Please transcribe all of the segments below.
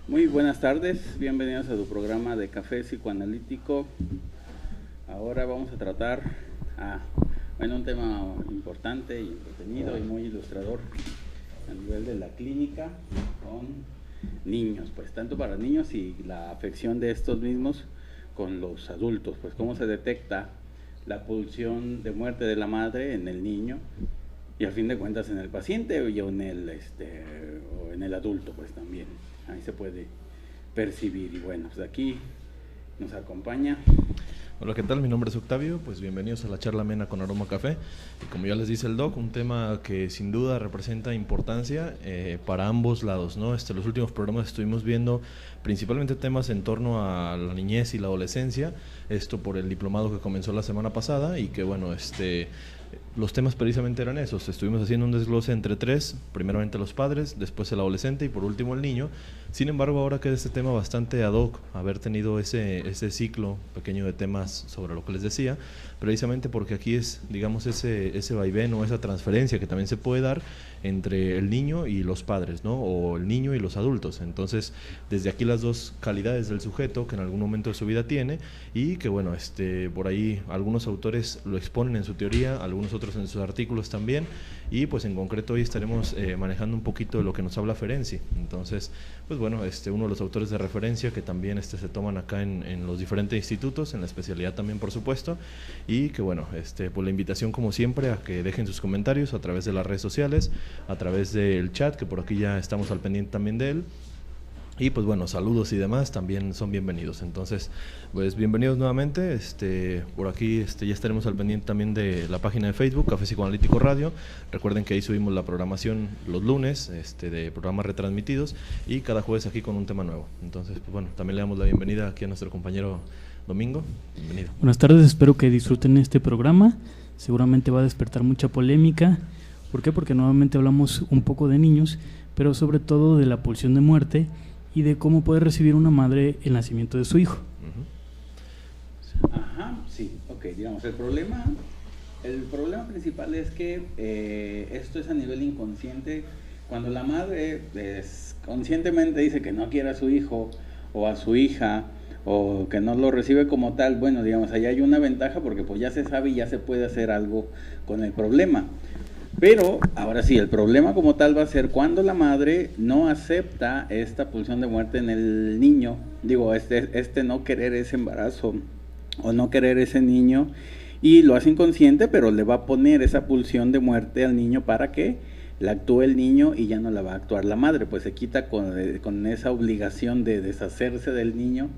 Muy buenas tardes, bienvenidos a tu programa de Café Psicoanalítico. Ahora vamos a tratar un tema importante y entretenido y muy ilustrador a nivel de la clínica con niños, pues tanto para niños y la afección de estos mismos con los adultos, pues cómo se detecta la pulsión de muerte de la madre en el niño y a fin de cuentas en el paciente o en el adulto, pues también ahí se puede percibir. Y bueno, pues aquí nos acompaña. Hola, ¿qué tal? Mi nombre es Octavio, pues bienvenidos a la charla amena con Aroma Café. Y como ya les dice el doc, un tema que sin duda representa importancia para ambos lados, ¿no? Los últimos programas estuvimos viendo principalmente temas en torno a la niñez y la adolescencia, esto por el diplomado que comenzó la semana pasada y que bueno, los temas precisamente eran esos. Estuvimos haciendo un desglose entre tres, primeramente los padres, después el adolescente y por último el niño. Sin embargo, ahora queda este tema bastante ad hoc, haber tenido ese ciclo pequeño de temas sobre lo que les decía, precisamente porque aquí es, digamos, ese vaivén o esa transferencia que también se puede dar entre el niño y los padres, ¿no? O el niño y los adultos. Entonces, desde aquí las dos calidades del sujeto que en algún momento de su vida tiene y que, bueno, por ahí algunos autores lo exponen en su teoría, algunos otros en sus artículos también, y pues en concreto hoy estaremos manejando un poquito de lo que nos habla Ferenczi. Entonces, pues bueno, uno de los autores de referencia que también se toman acá en los diferentes institutos, en la especialidad también por supuesto, y que bueno, pues la invitación como siempre a que dejen sus comentarios a través de las redes sociales, a través del chat, que por aquí ya estamos al pendiente también de él. Y pues bueno, saludos y demás también son bienvenidos. Entonces, pues bienvenidos nuevamente. Por aquí ya estaremos al pendiente también de la página de Facebook, Café Psicoanalítico Radio. Recuerden que ahí subimos la programación los lunes, de programas retransmitidos y cada jueves aquí con un tema nuevo. Entonces, pues bueno, también le damos la bienvenida aquí a nuestro compañero Domingo. Bienvenido. Buenas tardes, espero que disfruten este programa. Seguramente va a despertar mucha polémica. ¿Por qué? Porque nuevamente hablamos un poco de niños, pero sobre todo de la pulsión de muerte y de cómo puede recibir una madre el nacimiento de su hijo. Ajá, sí, ok, digamos, el problema principal es que esto es a nivel inconsciente. Cuando la madre conscientemente dice que no quiere a su hijo o a su hija o que no lo recibe como tal, bueno, digamos, allá hay una ventaja porque pues ya se sabe y ya se puede hacer algo con el problema. Pero, ahora sí, el problema como tal va a ser cuando la madre no acepta esta pulsión de muerte en el niño, digo, no querer ese embarazo o no querer ese niño, y lo hace inconsciente, pero le va a poner esa pulsión de muerte al niño para que la actúe el niño y ya no la va a actuar la madre, pues se quita con esa obligación de deshacerse del niño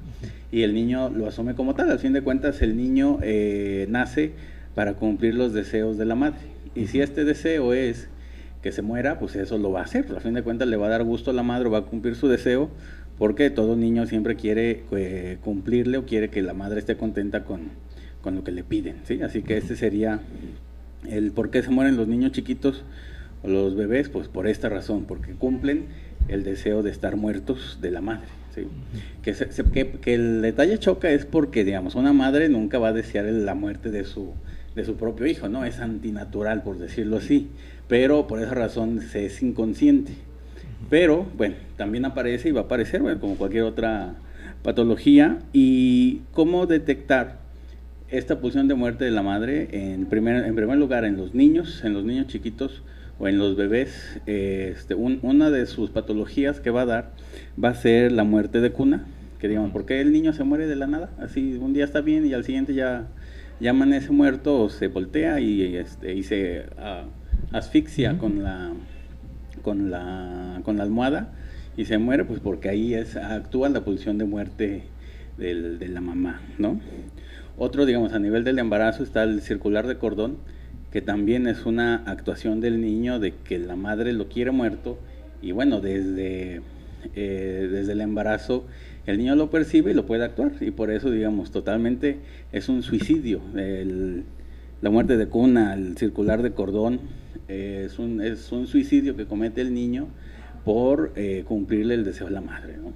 y el niño lo asume como tal. Al fin de cuentas, el niño nace para cumplir los deseos de la madre. Y si este deseo es que se muera, pues eso lo va a hacer. A fin de cuentas le va a dar gusto a la madre, va a cumplir su deseo, porque todo niño siempre quiere cumplirle o quiere que la madre esté contenta con lo que le piden, ¿sí? Así que este sería el por qué se mueren los niños chiquitos o los bebés, pues por esta razón, porque cumplen el deseo de estar muertos de la madre, ¿sí? Que el detalle choca es porque, digamos, una madre nunca va a desear la muerte de su propio hijo, ¿no? Es antinatural, por decirlo así, pero por esa razón se es inconsciente. Pero, bueno, también aparece y va a aparecer, bueno, como cualquier otra patología. ¿Y cómo detectar esta pulsión de muerte de la madre? En primer lugar, en los niños chiquitos o en los bebés, una de sus patologías que va a dar va a ser la muerte de cuna, que digamos, ¿por qué el niño se muere de la nada? Así, un día está bien y al siguiente ya amanece muerto o se voltea y se asfixia con la almohada y se muere, pues porque ahí actúa la pulsión de muerte de la mamá, ¿no? Otro, digamos, a nivel del embarazo está el circular de cordón, que también es una actuación del niño de que la madre lo quiere muerto y bueno, desde el embarazo el niño lo percibe y lo puede actuar, y por eso, digamos, totalmente es un suicidio. La muerte de cuna, el circular de cordón, es un suicidio que comete el niño por cumplirle el deseo a la madre, ¿no?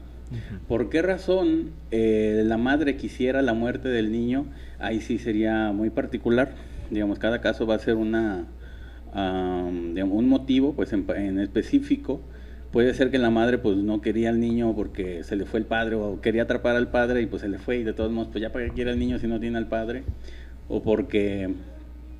¿Por qué razón la madre quisiera la muerte del niño? Ahí sí sería muy particular. Digamos, cada caso va a ser un motivo, pues en específico, puede ser que la madre pues no quería al niño porque se le fue el padre, o quería atrapar al padre y pues se le fue, y de todos modos pues ya para qué quiere al niño si no tiene al padre, o porque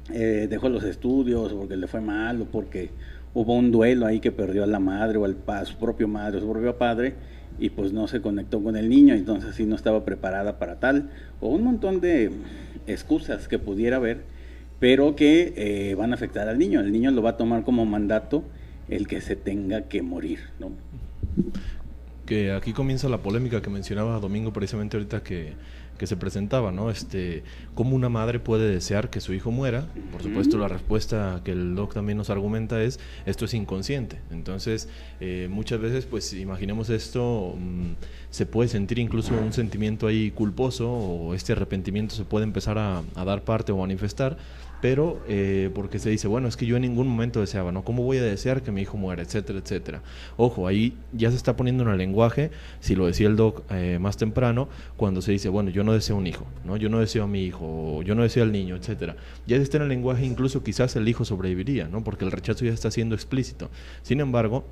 dejó los estudios, o porque le fue mal, o porque hubo un duelo ahí que perdió a la madre o a su propio madre o su propio padre, y pues no se conectó con el niño, entonces sí no estaba preparada para tal, o un montón de excusas que pudiera haber, pero que van a afectar al niño. El niño lo va a tomar como mandato el que se tenga que morir, ¿no? Que aquí comienza la polémica que mencionaba Domingo precisamente ahorita que se presentaba, ¿no? ¿Cómo una madre puede desear que su hijo muera? Por supuesto, la respuesta que el doc también nos argumenta es, esto es inconsciente. Entonces, muchas veces, pues, imaginemos esto, se puede sentir incluso un sentimiento ahí culposo, o este arrepentimiento se puede empezar a dar parte o manifestar, pero porque se dice, bueno, es que yo en ningún momento deseaba, ¿no? ¿Cómo voy a desear que mi hijo muera? Etcétera, etcétera. Ojo, ahí ya se está poniendo en el lenguaje, si lo decía el doc más temprano, cuando se dice, bueno, yo no deseo un hijo, ¿no? Yo no deseo a mi hijo, o yo no deseo al niño, etcétera. Ya está en el lenguaje, incluso quizás el hijo sobreviviría, ¿no? Porque el rechazo ya está siendo explícito. Sin embargo,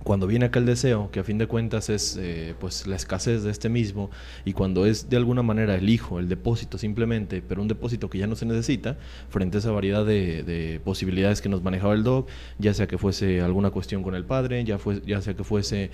cuando viene acá el deseo, que a fin de cuentas es pues la escasez de este mismo, y cuando es de alguna manera el hijo, el depósito simplemente, pero un depósito que ya no se necesita, frente a esa variedad de posibilidades que nos manejaba el doc, ya sea que fuese alguna cuestión con el padre, ya sea que fuese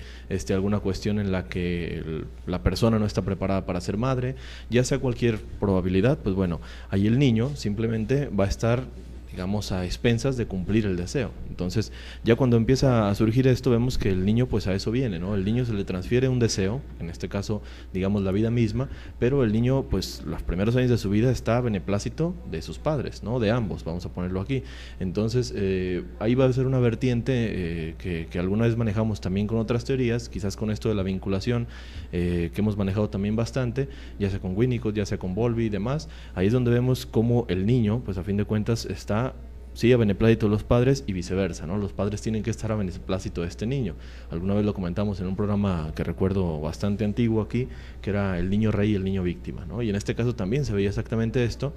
alguna cuestión en la que la persona no está preparada para ser madre, ya sea cualquier probabilidad, pues bueno, ahí el niño simplemente va a estar, digamos, a expensas de cumplir el deseo. Entonces, ya cuando empieza a surgir esto, vemos que el niño, pues a eso viene, ¿no? El niño se le transfiere un deseo, en este caso, digamos, la vida misma, pero el niño, pues, los primeros años de su vida está a beneplácito de sus padres, ¿no? De ambos, vamos a ponerlo aquí. Entonces, ahí va a ser una vertiente que alguna vez manejamos también con otras teorías, quizás con esto de la vinculación, que hemos manejado también bastante, ya sea con Winnicott, ya sea con Bowlby y demás. Ahí es donde vemos cómo el niño, pues a fin de cuentas, está sí a beneplácito de los padres y viceversa, ¿no? Los padres tienen que estar a beneplácito de este niño. Alguna vez lo comentamos en un programa que recuerdo bastante antiguo aquí, que era El niño rey y el niño víctima, ¿no? Y en este caso también se veía exactamente esto,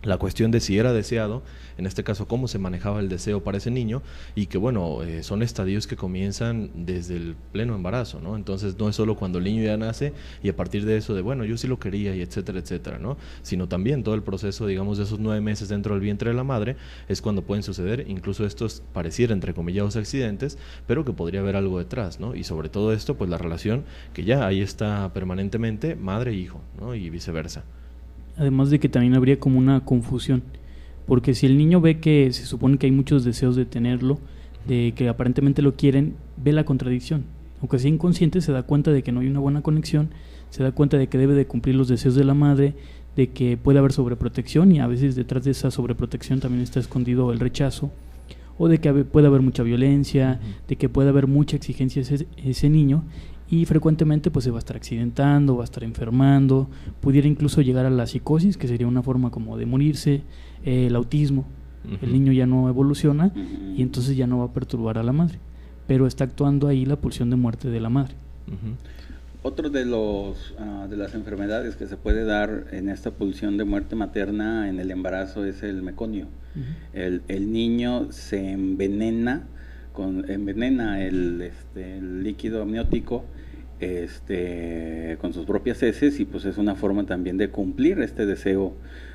la cuestión de si era deseado, en este caso cómo se manejaba el deseo para ese niño, y que bueno, son estadios que comienzan desde el pleno embarazo, ¿no? Entonces no es solo cuando el niño ya nace y a partir de eso de bueno, yo sí lo quería y etcétera, etcétera, ¿no? Sino también todo el proceso, digamos, de esos 9 meses dentro del vientre de la madre, es cuando pueden suceder incluso estos pareciera entrecomillados accidentes, pero que podría haber algo detrás, ¿no? Y sobre todo esto, pues la relación que ya ahí está permanentemente madre-hijo, ¿no? Y viceversa. Además de que también habría como una confusión, porque si el niño ve que se supone que hay muchos deseos de tenerlo, de que aparentemente lo quieren, ve la contradicción. Aunque sea inconsciente, se da cuenta de que no hay una buena conexión, se da cuenta de que debe de cumplir los deseos de la madre, de que puede haber sobreprotección, y a veces detrás de esa sobreprotección también está escondido el rechazo, o de que puede haber mucha violencia, de que puede haber mucha exigencia ese niño, y frecuentemente pues se va a estar accidentando, va a estar enfermando, pudiera incluso llegar a la psicosis, que sería una forma como de morirse, el autismo. El niño ya no evoluciona y entonces ya no va a perturbar a la madre, pero está actuando ahí la pulsión de muerte de la madre. Otro de las enfermedades que se puede dar en esta pulsión de muerte materna en el embarazo es el meconio. El niño se envenena el líquido amniótico con sus propias heces, y pues es una forma también de cumplir este deseo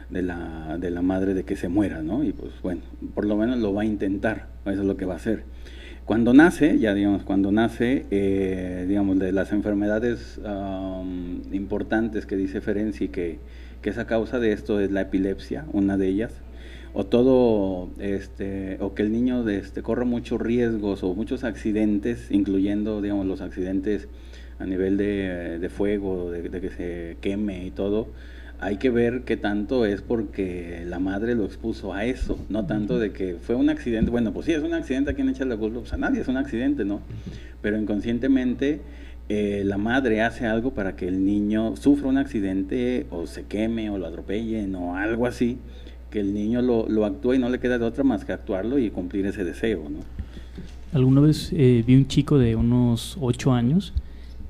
de la madre de que se muera, ¿no? Y pues bueno, por lo menos lo va a intentar, eso es lo que va a hacer. Cuando nace, de las enfermedades importantes que dice Ferenczi que es a causa de esto, es la epilepsia, una de ellas, o que el niño corra muchos riesgos o muchos accidentes, incluyendo, digamos, los accidentes a nivel de fuego, de que se queme y todo. Hay que ver qué tanto es porque la madre lo expuso a eso, no tanto de que fue un accidente. Bueno, pues sí, es un accidente, ¿a quién echa la culpa? Pues a nadie, es un accidente, ¿no? Pero inconscientemente la madre hace algo para que el niño sufra un accidente, o se queme, o lo atropellen, o algo así, que el niño lo actúa y no le queda de otra más que actuarlo y cumplir ese deseo, ¿no? Alguna vez vi un chico de unos 8 años,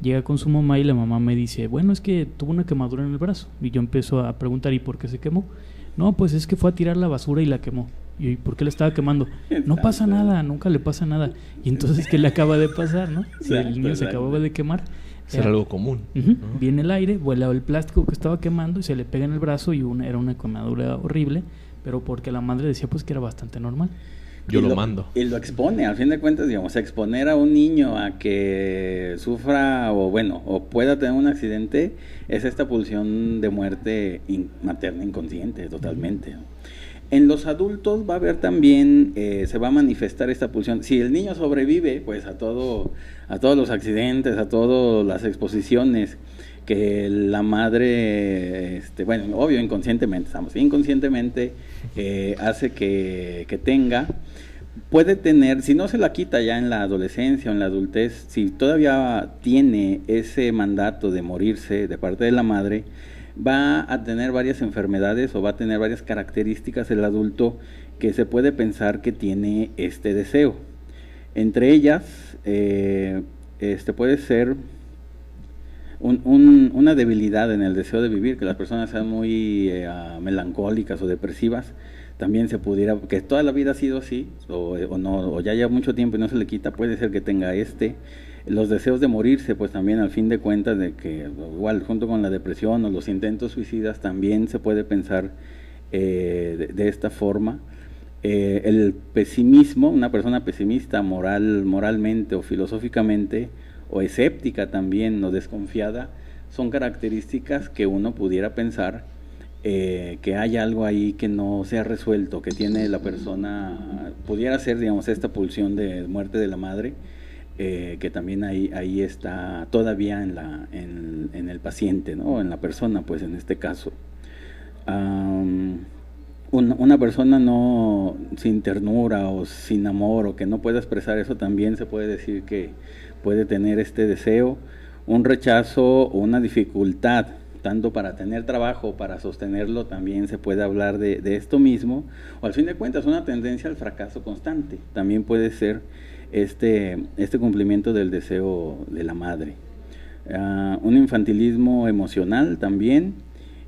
llega con su mamá y la mamá me dice, bueno, es que tuvo una quemadura en el brazo. Y yo empiezo a preguntar, ¿y por qué se quemó? No, pues es que fue a tirar la basura y la quemó. ¿Y por qué le estaba quemando? No pasa nada, nunca le pasa nada. Y entonces, ¿qué le acaba de pasar, no? Si el niño se acababa de quemar. Era algo común. ¿no? Viene el aire, vuela el plástico que estaba quemando y se le pega en el brazo y era una quemadura horrible, pero porque la madre decía pues que era bastante normal. Yo lo mando. Y lo expone, al fin de cuentas, digamos, exponer a un niño a que sufra o pueda tener un accidente, es esta pulsión de muerte materna inconsciente, totalmente, ¿no? En los adultos va a haber también, se va a manifestar esta pulsión. Si el niño sobrevive, pues a todos los accidentes, a todas las exposiciones que la madre, obvio, inconscientemente hace que tenga, puede tener, si no se la quita ya en la adolescencia o en la adultez, si todavía tiene ese mandato de morirse de parte de la madre, va a tener varias enfermedades o va a tener varias características el adulto que se puede pensar que tiene este deseo. Entre ellas, puede ser una debilidad en el deseo de vivir, que las personas sean muy melancólicas o depresivas. También se pudiera, que toda la vida ha sido así, o ya lleva mucho tiempo y no se le quita, puede ser que tenga los deseos de morirse, pues también al fin de cuentas, de que igual junto con la depresión o los intentos suicidas también se puede pensar de esta forma. El pesimismo, una persona pesimista moralmente o filosóficamente, o escéptica también, o desconfiada, son características que uno pudiera pensar que hay algo ahí que no se ha resuelto, que tiene la persona, pudiera ser, digamos, esta pulsión de muerte de la madre, que también ahí está todavía en el paciente, ¿no? En la persona, pues en este caso. Una persona sin ternura o sin amor, o que no pueda expresar eso, también se puede decir que puede tener este deseo, un rechazo o una dificultad, tanto para tener trabajo o para sostenerlo, también se puede hablar de esto mismo, o al fin de cuentas una tendencia al fracaso constante, también puede ser este cumplimiento del deseo de la madre. Un infantilismo emocional también,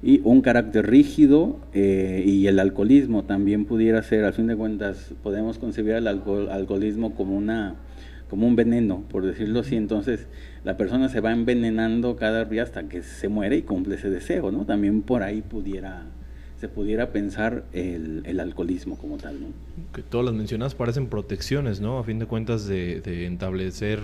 y un carácter rígido, y el alcoholismo también pudiera ser, al fin de cuentas podemos concebir el alcoholismo como un veneno, por decirlo así. Entonces la persona se va envenenando cada día hasta que se muere y cumple ese deseo, ¿no? También por ahí se pudiera pensar el alcoholismo como tal, ¿no? Que todas las mencionadas parecen protecciones, ¿no? A fin de cuentas de establecer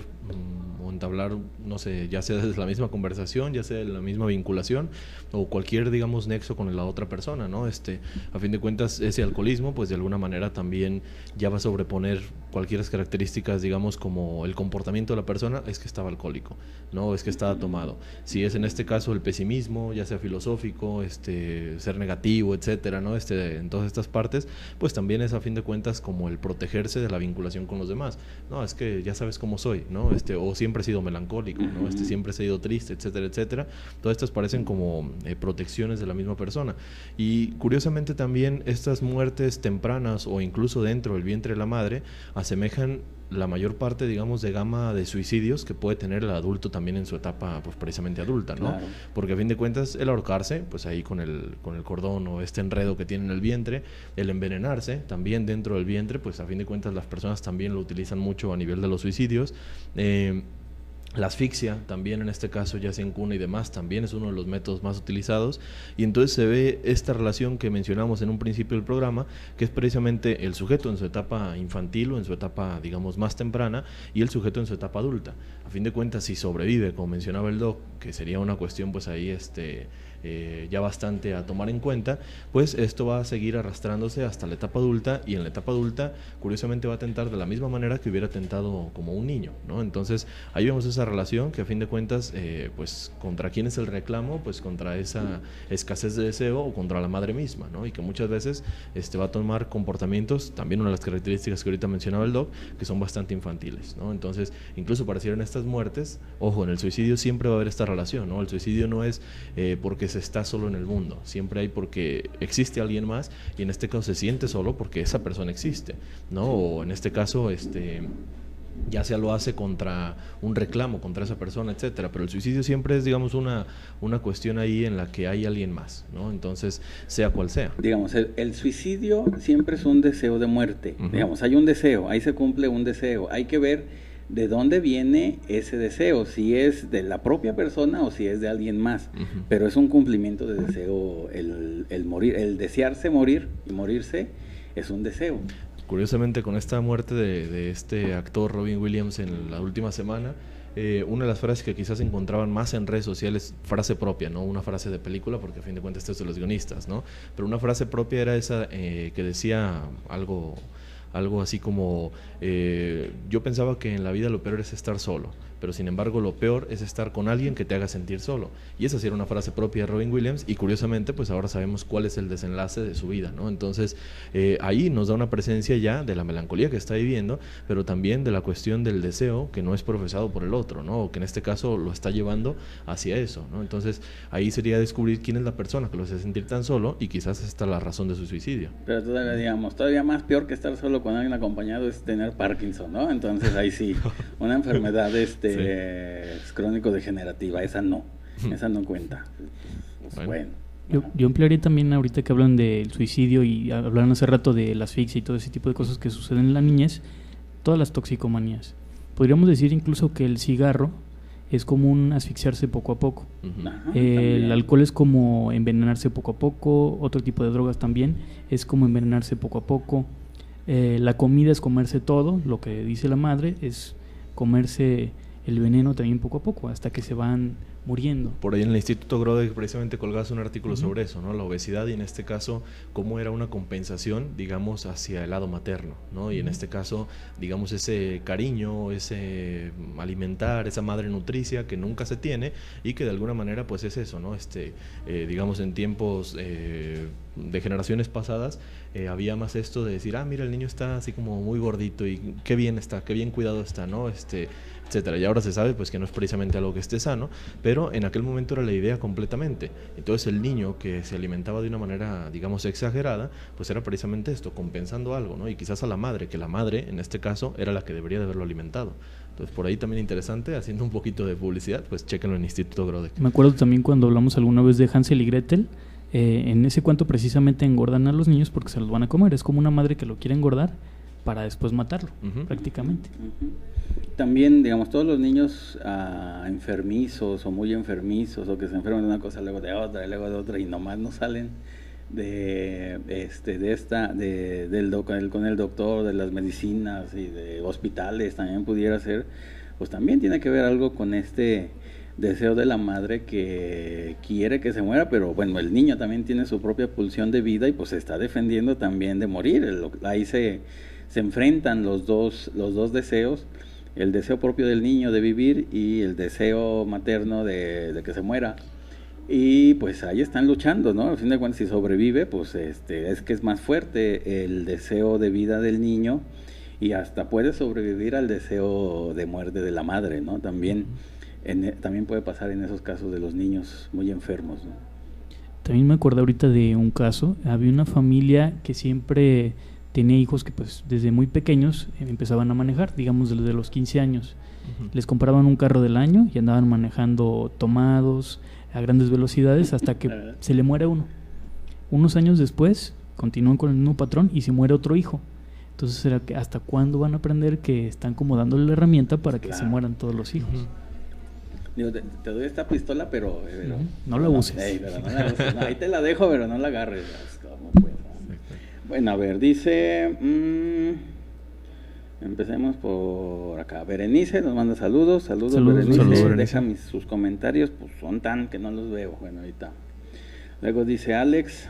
o entablar, no sé, ya sea desde la misma conversación, ya sea de la misma vinculación o cualquier, digamos, nexo con la otra persona, ¿no? A fin de cuentas, ese alcoholismo, pues de alguna manera también ya va a sobreponer cualquier características, digamos, como el comportamiento de la persona, es que estaba alcohólico, ¿no? Es que estaba tomado. Si es en este caso el pesimismo, ya sea filosófico, ser negativo, etcétera, ¿no? En todas estas partes, pues también es a fin de cuentas como el protegerse de la vinculación con los demás. No, es que ya sabes cómo soy, ¿no? O siempre he sido melancólico, ¿no? Siempre he sido triste, etcétera, etcétera. Todas estas parecen como protecciones de la misma persona. Y curiosamente también estas muertes tempranas o incluso dentro del vientre de la madre asemejan la mayor parte, digamos, de gama de suicidios que puede tener el adulto también en su etapa, pues precisamente adulta, ¿no? Claro. Porque a fin de cuentas el ahorcarse, pues ahí con el cordón o este enredo que tiene en el vientre, el envenenarse también dentro del vientre, pues a fin de cuentas las personas también lo utilizan mucho a nivel de los suicidios. La asfixia también en este caso, ya sea en cuna y demás, también es uno de los métodos más utilizados, y entonces se ve esta relación que mencionamos en un principio del programa, que es precisamente el sujeto en su etapa infantil o en su etapa, digamos, más temprana, y el sujeto en su etapa adulta. A fin de cuentas, si sobrevive, como mencionaba el doc, que sería una cuestión pues ahí ya bastante a tomar en cuenta, pues esto va a seguir arrastrándose hasta la etapa adulta, y en la etapa adulta curiosamente va a tentar de la misma manera que hubiera tentado como un niño, ¿no? Entonces ahí vemos esa relación que a fin de cuentas pues contra quién es el reclamo, pues contra esa escasez de deseo o contra la madre misma, ¿no? Y que muchas veces va a tomar comportamientos, también una de las características que ahorita mencionaba el doc, que son bastante infantiles, ¿no? Entonces incluso parecieran estas muertes, ojo, en el suicidio siempre va a haber esta relación, ¿no? El suicidio no es porque se está solo en el mundo, siempre hay porque existe alguien más, y en este caso se siente solo porque esa persona existe, ¿no? O en este caso ya sea lo hace contra un reclamo, contra esa persona, etcétera, pero el suicidio siempre es, digamos, una cuestión ahí en la que hay alguien más, ¿no? Entonces, sea cual sea. Digamos, el suicidio siempre es un deseo de muerte, Uh-huh. digamos, hay un deseo, ahí se cumple un deseo, hay que ver de dónde viene ese deseo, si es de la propia persona o si es de alguien más, Uh-huh. pero es un cumplimiento de deseo el morir, el desearse morir y morirse es un deseo. Curiosamente, con esta muerte de este actor Robin Williams en la última semana, una de las frases que quizás encontraban más en redes sociales, frase propia, no una frase de película, porque a fin de cuentas esto es de los guionistas, ¿no? Pero una frase propia era esa que decía algo así como, yo pensaba que en la vida lo peor es estar solo, pero sin embargo lo peor es estar con alguien que te haga sentir solo. Y esa sí era una frase propia de Robin Williams, y curiosamente pues ahora sabemos cuál es el desenlace de su vida, ¿no? Entonces ahí nos da una presencia ya de la melancolía que está viviendo, pero también de la cuestión del deseo que no es profesado por el otro, ¿no? O que en este caso lo está llevando hacia eso, ¿no? Entonces ahí sería descubrir quién es la persona que lo hace sentir tan solo, y quizás esta es la razón de su suicidio. Pero todavía, digamos, todavía más peor que estar solo con alguien acompañado es tener Parkinson, ¿no? Entonces ahí sí, una enfermedad Sí. crónico-degenerativa, esa no cuenta. Pues, bueno. Yo emplearía también, ahorita que hablan del suicidio y hablaron hace rato de la asfixia y todo ese tipo de cosas que suceden en la niñez, todas las toxicomanías. Podríamos decir incluso que el cigarro es como un asfixiarse poco a poco. Uh-huh. Ajá, El alcohol es como envenenarse poco a poco, otro tipo de drogas también es como envenenarse poco a poco. La comida es comerse todo, lo que dice la madre es comerse el veneno también poco a poco, hasta que se van muriendo. Por ahí en el Instituto Grode precisamente colgás un artículo Uh-huh. sobre eso, ¿no? La obesidad, y en este caso cómo era una compensación, digamos, hacia el lado materno, ¿no? Y en este caso, digamos, ese cariño, ese alimentar, esa madre nutricia que nunca se tiene, y que de alguna manera pues es eso, ¿no? Digamos, en tiempos de generaciones pasadas había más esto de decir, mira, el niño está así como muy gordito y qué bien está, qué bien cuidado está, ¿no? Etcétera. Y ahora se sabe pues que no es precisamente algo que esté sano, pero en aquel momento era la idea completamente. Entonces el niño que se alimentaba de una manera, digamos, exagerada, pues era precisamente esto, compensando algo, ¿no? Y quizás a la madre, que la madre en este caso era la que debería de haberlo alimentado. Entonces por ahí también interesante, haciendo un poquito de publicidad, pues chéquenlo en Instituto Grode. Me acuerdo también cuando hablamos alguna vez de Hansel y Gretel, en ese cuento precisamente engordan a los niños porque se los van a comer. Es como una madre que lo quiere engordar para después matarlo, Uh-huh. prácticamente. Uh-huh. También, digamos, todos los niños enfermizos o muy enfermizos o que se enferman de una cosa luego de otra y nomás no salen con el doctor, de las medicinas y de hospitales, también pudiera ser, pues también tiene que ver algo con este deseo de la madre que quiere que se muera, pero bueno, el niño también tiene su propia pulsión de vida y pues se está defendiendo también de morir. Ahí se enfrentan los dos deseos, el deseo propio del niño de vivir y el deseo materno de que se muera. Y pues ahí están luchando, ¿no? Al fin de cuentas, si sobrevive, pues es que es más fuerte el deseo de vida del niño y hasta puede sobrevivir al deseo de muerte de la madre, ¿no? También puede pasar en esos casos de los niños muy enfermos, ¿no? También me acordé ahorita de un caso. Había una familia que siempre tenía hijos que pues desde muy pequeños empezaban a manejar, digamos desde los 15 años. Uh-huh. Les compraban un carro del año y andaban manejando tomados a grandes velocidades hasta que se le muere uno. Unos años después continúan con el mismo patrón y se muere otro hijo. Entonces era que ¿hasta cuándo van a aprender que están como dándole la herramienta para que se mueran todos los hijos? Uh-huh. Digo, te doy esta pistola, pero no la uses. Pero no la uses. No, ahí te la dejo, pero no la agarres. ¿Cómo puedes? Bueno, a ver, dice... empecemos por acá. Berenice nos manda saludos. Saludos, Berenice. Deja sus comentarios, pues son tan que no los veo. Bueno, ahorita. Luego dice Alex...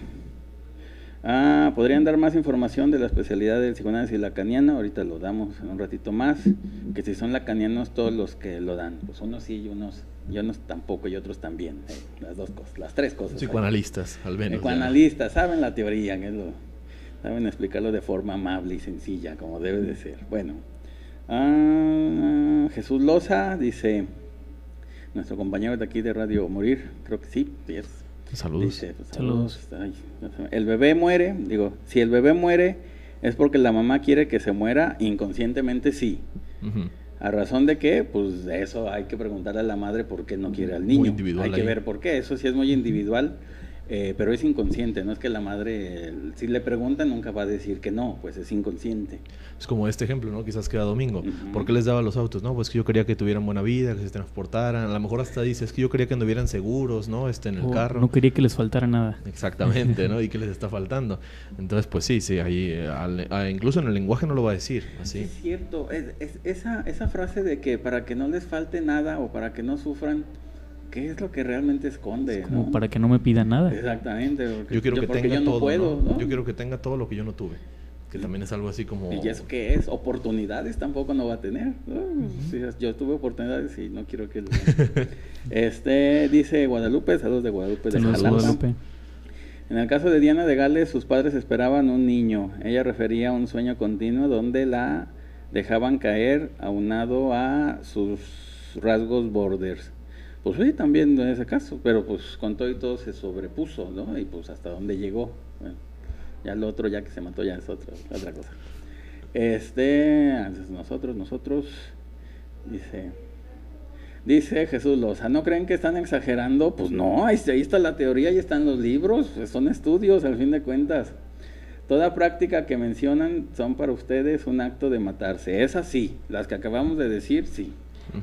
podrían dar más información de la especialidad del psicoanálisis lacaniano. Ahorita lo damos en un ratito más. Que si son lacanianos todos los que lo dan, pues unos sí y unos tampoco y otros también. Las dos cosas, las tres cosas. Psicoanalistas, al menos. Psicoanalistas, saben la teoría, saben explicarlo de forma amable y sencilla, como debe de ser. Bueno, Jesús Loza dice, nuestro compañero de aquí de Radio Morir, creo que sí es. Saludos. Dice, pues, saludos. Ay, el bebé muere, si el bebé muere es porque la mamá quiere que se muera, inconscientemente sí. Uh-huh. A razón de que, pues de eso hay que preguntarle a la madre por qué no quiere al niño. Muy individual hay que ahí. ver por qué, eso sí es muy individual, pero es inconsciente, no es que la madre, si le preguntan, nunca va a decir que no, pues es inconsciente. Es como este ejemplo, ¿no? Quizás queda domingo. Ujú. ¿Por qué les daba los autos? No, pues que yo quería que tuvieran buena vida, que se transportaran. A lo mejor hasta dices que yo quería que anduvieran seguros, ¿no? En el O carro. no quería que les faltara nada. Exactamente, ¿no? ¿Y qué les está faltando? Entonces, pues sí, ahí, incluso en el lenguaje no lo va a decir, así. Es cierto, esa frase de que para que no les falte nada o para que no sufran, ¿qué es lo que realmente esconde? Como ¿no? para que no me pida nada. Exactamente. Porque Yo quiero que porque tenga yo no todo, puedo, ¿no? ¿no? Yo quiero que tenga todo lo que yo no tuve. Que también es algo así como... ¿Y eso qué es? Oportunidades tampoco no va a tener, ¿no? Sí, yo tuve oportunidades y no quiero que... Dice Guadalupe, saludos de Guadalupe de Saludos, Jalapa. Guadalupe. En el caso de Diana de Gales, sus padres esperaban un niño. Ella refería a un sueño continuo donde la dejaban caer aunado a sus rasgos borders. Pues sí, también en ese caso, pero pues con todo y todo se sobrepuso, ¿no? Y pues hasta dónde llegó. Bueno, ya el otro, ya que se mató, ya es otra cosa. Antes nosotros, dice Jesús Loza, ¿no creen que están exagerando? Pues no, ahí está la teoría, ahí están los libros, pues son estudios al fin de cuentas. Toda práctica que mencionan son para ustedes un acto de matarse. Es así, las que acabamos de decir, sí.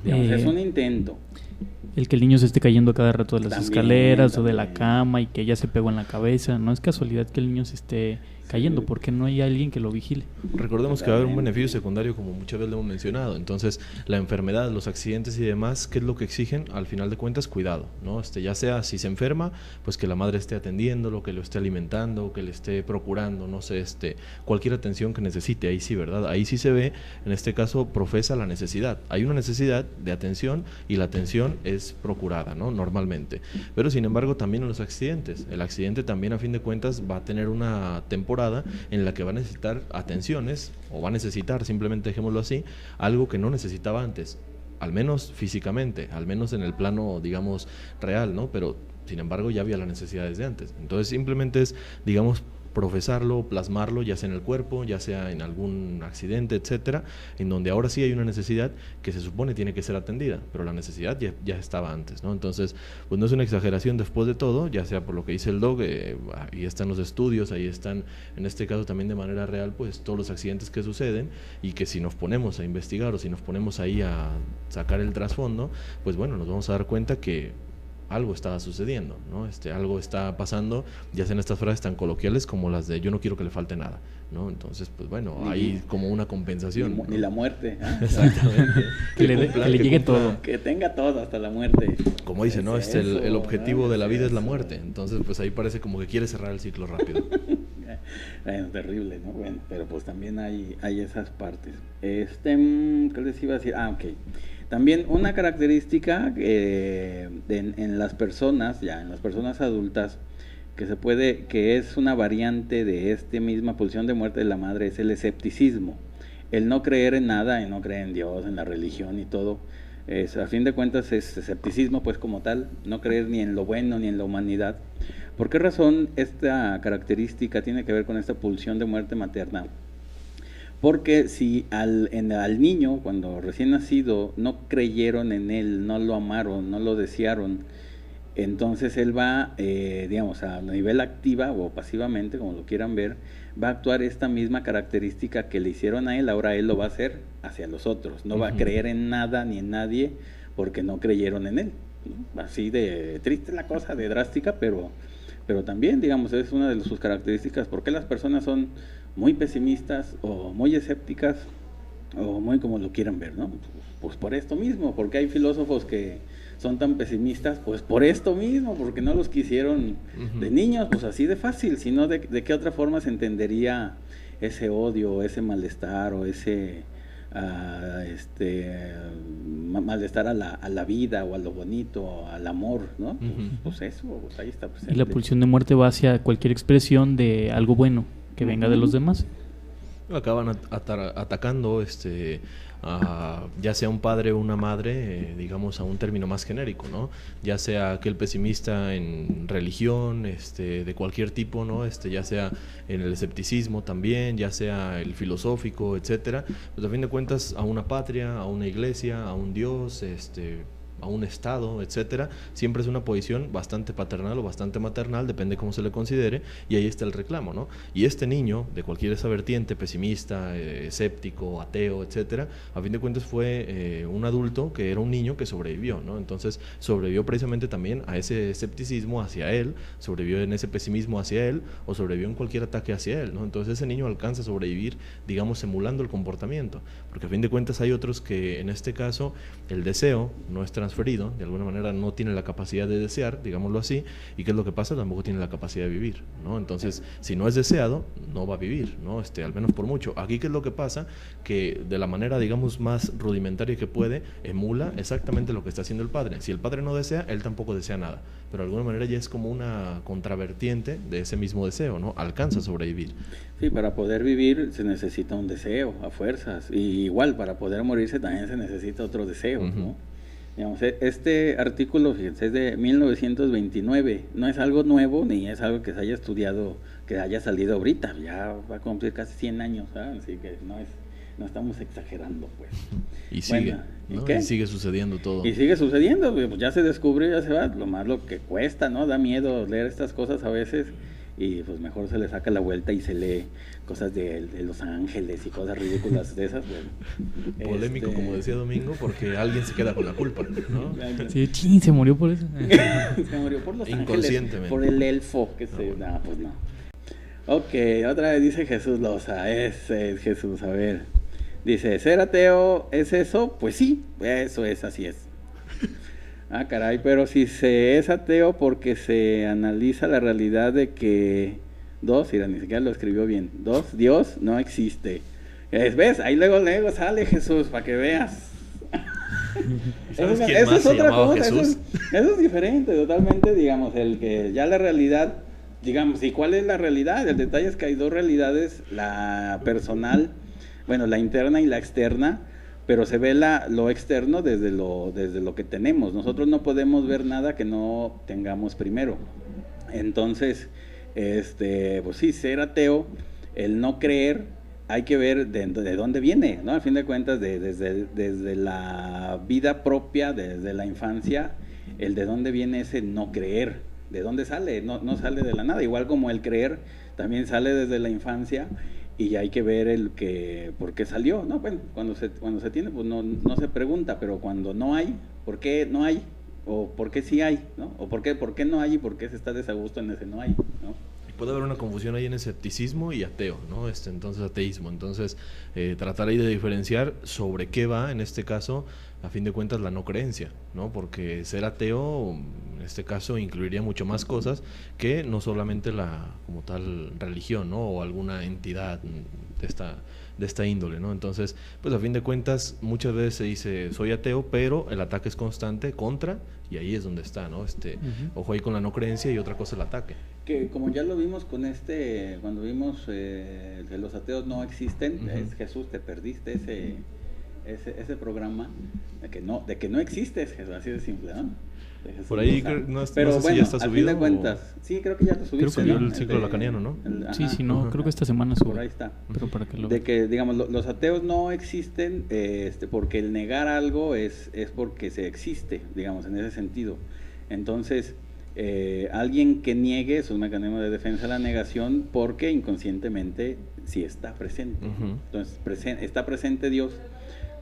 Digamos, es un intento. El que el niño se esté cayendo cada rato de las También, escaleras o de la también. cama y que ya se pegó en la cabeza. No es casualidad que el niño se esté cayendo, porque no hay alguien que lo vigile. Recordemos que va a haber un beneficio secundario, como muchas veces lo hemos mencionado. Entonces, la enfermedad, los accidentes y demás, ¿qué es lo que exigen? Al final de cuentas, cuidado, ¿no? Ya sea si se enferma, pues que la madre esté atendiéndolo, que lo esté alimentando, que le esté procurando, no sé, cualquier atención que necesite. Ahí sí, ¿verdad? Ahí sí se ve, en este caso, profesa la necesidad. Hay una necesidad de atención y la atención es procurada, ¿no? Normalmente. Pero, sin embargo, también en los accidentes. El accidente también, a fin de cuentas, va a tener una temporada en la que va a necesitar atenciones, o va a necesitar, simplemente dejémoslo así, algo que no necesitaba antes, al menos físicamente, al menos en el plano, digamos, real, ¿no? Pero, sin embargo, ya había las necesidades de antes. Entonces, simplemente es, digamos, profesarlo, plasmarlo, ya sea en el cuerpo, ya sea en algún accidente, etcétera, en donde ahora sí hay una necesidad que se supone tiene que ser atendida, pero la necesidad ya estaba antes, ¿no? Entonces, pues no es una exageración después de todo, ya sea por lo que dice el doc, ahí están los estudios, ahí están, en este caso también de manera real, pues todos los accidentes que suceden, y que si nos ponemos a investigar o si nos ponemos ahí a sacar el trasfondo, pues bueno, nos vamos a dar cuenta que algo estaba sucediendo, ¿no? Algo está pasando, ya sean estas frases tan coloquiales como las de yo no quiero que le falte nada, ¿no? Entonces, pues bueno, hay como una compensación. Ni la muerte. ¿Ah? Exactamente. Que le llegue todo. Que tenga todo hasta la muerte. Como dice, ¿no? Es El eso, objetivo ¿no? de la vida es la eso. muerte. Entonces, pues ahí parece como que quiere cerrar el ciclo rápido. Bueno, terrible, ¿no? Bueno, pero pues también hay esas partes. ¿Qué les iba a decir? Ok. También una característica en las personas, en las personas adultas, que es una variante de misma pulsión de muerte de la madre, es el escepticismo. El no creer en nada, el no creer en Dios, en la religión y todo. A fin de cuentas es escepticismo, pues como tal, no creer ni en lo bueno ni en la humanidad. ¿Por qué razón esta característica tiene que ver con esta pulsión de muerte materna? Porque si al niño, cuando recién nacido, no creyeron en él, no lo amaron, no lo desearon, entonces él va, digamos, a nivel activa o pasivamente, como lo quieran ver, va a actuar esta misma característica que le hicieron a él, ahora él lo va a hacer hacia los otros. No va a creer en nada ni en nadie porque no creyeron en él, ¿no? Así de triste la cosa, de drástica, pero también, digamos, es una de sus características. ¿Por qué las personas son muy pesimistas o muy escépticas o muy como lo quieran ver, ¿no? Pues por esto mismo, porque hay filósofos que son tan pesimistas, pues por esto mismo, porque no los quisieron de niños, pues así de fácil, sino de qué otra forma se entendería ese odio, ese malestar o ese malestar a la vida o a lo bonito, al amor, ¿no? Pues eso, pues ahí está presente. Y la pulsión de muerte va hacia cualquier expresión de algo bueno que venga de los demás. Acaban atacando ya sea un padre o una madre, digamos, a un término más genérico, ¿no? Ya sea aquel pesimista en religión, de cualquier tipo, ¿no? Ya sea en el escepticismo también, ya sea el filosófico, etcétera. Pues a fin de cuentas, a una patria, a una iglesia, a un Dios, a un estado, etcétera, siempre es una posición bastante paternal o bastante maternal, depende cómo se le considere, y ahí está el reclamo, ¿no? Y este niño, de cualquier esa vertiente, pesimista, escéptico, ateo, etcétera, a fin de cuentas fue un adulto que era un niño que sobrevivió, ¿no? Entonces sobrevivió precisamente también a ese escepticismo hacia él, sobrevivió en ese pesimismo hacia él, o sobrevivió en cualquier ataque hacia él, ¿no? Entonces ese niño alcanza a sobrevivir, digamos, emulando el comportamiento, porque a fin de cuentas hay otros que en este caso el deseo no es transferido, de alguna manera no tiene la capacidad de desear, digámoslo así, y ¿qué es lo que pasa? Tampoco tiene la capacidad de vivir, ¿no? Entonces, si no es deseado, no va a vivir, ¿no? Al menos por mucho. Aquí, ¿qué es lo que pasa? Que de la manera, digamos, más rudimentaria que puede, emula exactamente lo que está haciendo el padre. Si el padre no desea, él tampoco desea nada, pero de alguna manera ya es como una contravertiente de ese mismo deseo, ¿no? Alcanza a sobrevivir. Sí, para poder vivir se necesita un deseo, a fuerzas, y igual, para poder morirse también se necesita otro deseo, ¿no? Digamos, este artículo, fíjense, es de 1929, no es algo nuevo ni es algo que se haya estudiado, que haya salido ahorita, ya va a cumplir casi 100 años, ¿sabes? Así que no estamos exagerando, pues. Y sigue, bueno, ¿no? Y sigue sucediendo todo. Y sigue sucediendo, pues ya se descubrió, ya se va, lo más lo que cuesta, ¿no? Da miedo leer estas cosas a veces, y pues mejor se le saca la vuelta y se lee cosas de Los Ángeles y cosas ridículas de esas. Bueno, polémico, como decía Domingo, porque alguien se queda con la culpa, ¿no? Sí, se murió por eso. Se murió por Los Inconscientemente. Ángeles, por el elfo que se... No, pues no. Ok, otra vez dice Jesús Loza, ese es Jesús, a ver. Dice, ¿ser ateo es eso? Pues sí, eso es, así es. Ah, caray, pero si se es ateo porque se analiza la realidad de que ni siquiera lo escribió bien, Dios no existe. ¿Ves? Ahí luego sale Jesús, para que veas. ¿Sabes quién más se llamaba Jesús? Eso es diferente, totalmente, digamos, el que ya la realidad, digamos, ¿y cuál es la realidad? El detalle es que hay dos realidades, la personal, bueno, la interna y la externa, pero se ve lo externo desde lo que tenemos. Nosotros no podemos ver nada que no tengamos primero. Entonces, pues sí, ser ateo, el no creer, hay que ver de dónde viene, ¿no? Al fin de cuentas, desde la vida propia, desde la infancia, el de dónde viene ese no creer, de dónde sale, no sale de la nada, igual como el creer también sale desde la infancia. Y hay que ver por qué salió, ¿no? Bueno, cuando se tiene, pues no se pregunta, pero cuando no hay, ¿por qué no hay? O ¿por qué sí hay? ¿No? O ¿por qué no hay y por qué se está desagusto en ese no hay? ¿No? Puede haber una confusión ahí en escepticismo y ateo, ¿no? Entonces ateísmo. Entonces, tratar ahí de diferenciar sobre qué va, en este caso, a fin de cuentas, la no creencia, ¿no? Porque ser ateo, en este caso, incluiría mucho más cosas que no solamente la, como tal, religión, ¿no? O alguna entidad de esta índole, ¿no? Entonces, pues a fin de cuentas, muchas veces se dice, soy ateo, pero el ataque es constante contra, y ahí es donde está, ¿no? Ojo ahí con la no creencia y otra cosa el ataque. Que como ya lo vimos con cuando vimos que los ateos no existen, es Jesús, te perdiste ese programa de que no existes, Jesús, así de simple, ¿no? Por ahí no pero sé bueno, si ya está subido. Al fin de cuentas, sí, creo que ya lo subiste. Creo que subió el ciclo lacaniano, ¿no? Sí, no, creo que esta semana sube. Por ahí está. Pero para que de que, digamos, los ateos no existen porque el negar algo es porque se existe, digamos, en ese sentido. Entonces, alguien que niegue es un mecanismo de defensa de la negación porque inconscientemente sí está presente. Entonces, está presente Dios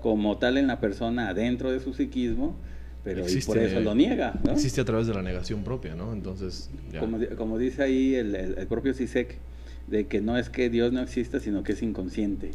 como tal en la persona adentro de su psiquismo, pero existe, y por eso lo niega, ¿no? Existe a través de la negación propia, ¿no? Entonces, ya. Como dice ahí el propio Zizek, de que no es que Dios no exista, sino que es inconsciente.